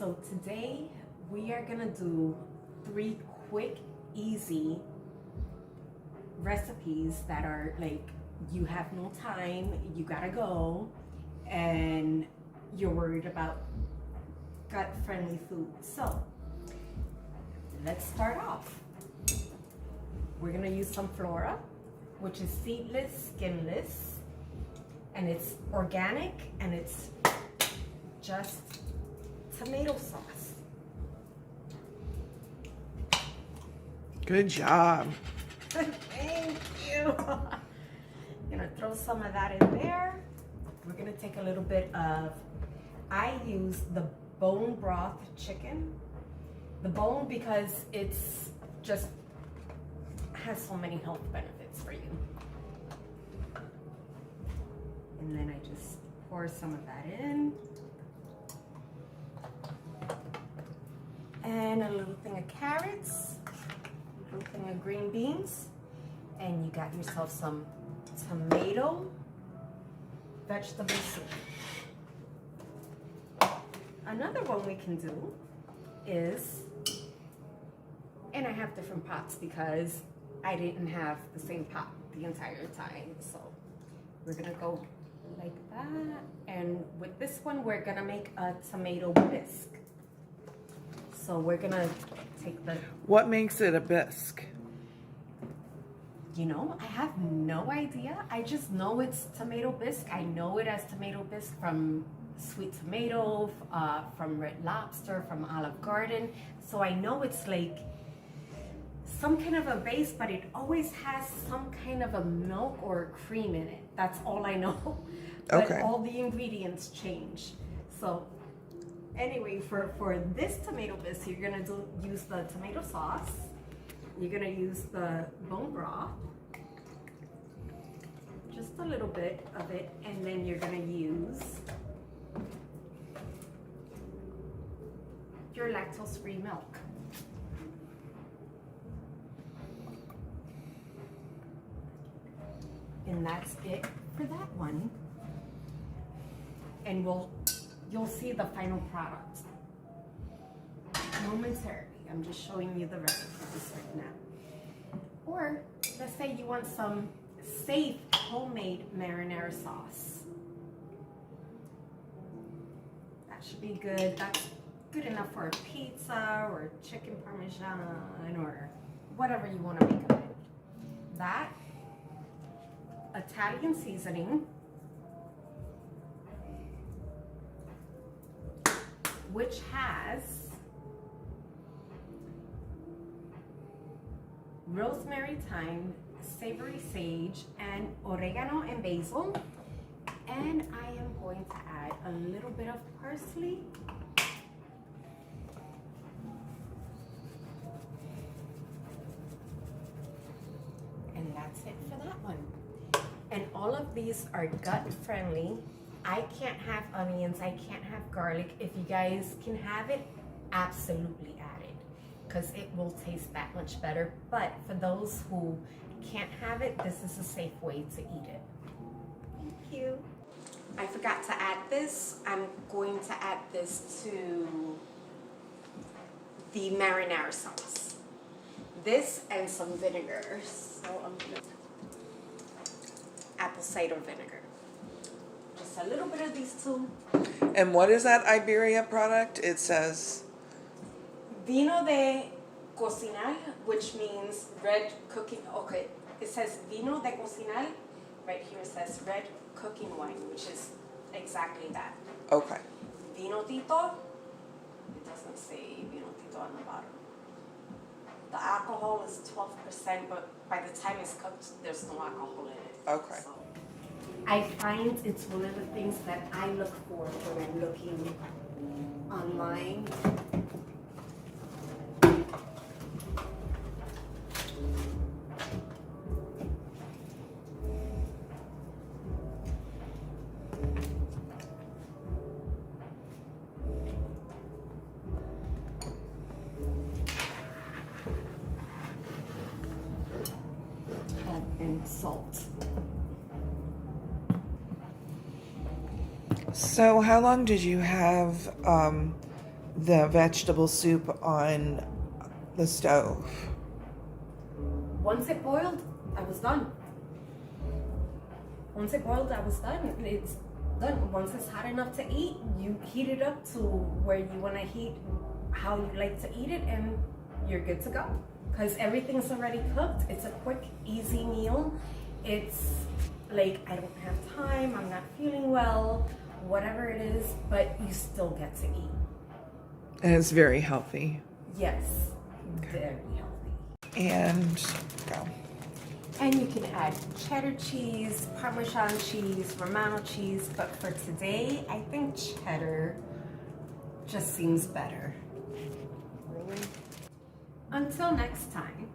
So today we are gonna do 3 quick, easy recipes that are like, you have no time, you gotta go, and you're worried about gut-friendly food. So let's start off. We're gonna use some Flora, which is seedless, skinless, and it's organic, and it's just tomato sauce. Good job. Thank you. Gonna throw some of that in there. We're gonna take a little bit of, I use the bone broth chicken. The bone, because it's just has so many health benefits for you. And then I just pour some of that in. And a little thing of carrots, a little thing of green beans, and you got yourself some tomato vegetable soup. Another one we can do is, and I have different pots because I didn't have the same pot the entire time, so we're gonna go like that. And with this one, we're gonna make a tomato bisque. So we're gonna take the... What makes it a bisque? You know, I have no idea. I just know it's tomato bisque. I know it as tomato bisque from Sweet Tomato, from Red Lobster, from Olive Garden. So I know it's like some kind of a base, but it always has some kind of a milk or a cream in it. That's all I know. But Okay. all the ingredients change. So anyway, for this tomato bisque, you're gonna use the tomato sauce. You're gonna use the bone broth, just a little bit of it, and then you're gonna use your lactose-free milk. And that's it for that one. And you'll see the final product momentarily. I'm just showing you the recipes right now. Or let's say you want some safe homemade marinara sauce. That should be good. That's good enough for a pizza or chicken parmesan or whatever you want to make of it. That, Italian seasoning, which has rosemary, thyme, savory sage, and oregano and basil. And I am going to add a little bit of parsley. And that's it for that one. And all of these are gut friendly. I can't have onions, I can't have garlic. If you guys can have it, absolutely add it, because it will taste that much better. But for those who can't have it, this is a safe way to eat it. Thank you. I forgot to add this. I'm going to add this to the marinara sauce. This and some vinegar. So I'm gonna apple cider vinegar. Just a little bit of these two. And what is that Iberia product? It says Vino de cocinar, which means red cooking. Okay, it says vino de cocinar. Right here it says red cooking wine, which is exactly that. okay. Vino Tito. It doesn't say Vino Tito on the bottom. The alcohol is 12%, but by the time it's cooked, there's no alcohol in it. Okay. So I find it's one of the things that I look for when I'm looking online. And salt. So how long did you have the vegetable soup on the stove. Once it boiled, I was done. Once it boiled, I was done. It's done. Once it's hot enough to eat, you heat it up to where you want to heat, how you like to eat it, and you're good to go. Because everything's already cooked. It's a quick, easy meal. It's like, I don't have time, I'm not feeling well, whatever it is, but you still get to eat. And it's very healthy. Yes, very healthy. And go. And you can add cheddar cheese, Parmesan cheese, Romano cheese, but for today, I think cheddar just seems better. Really? Until next time.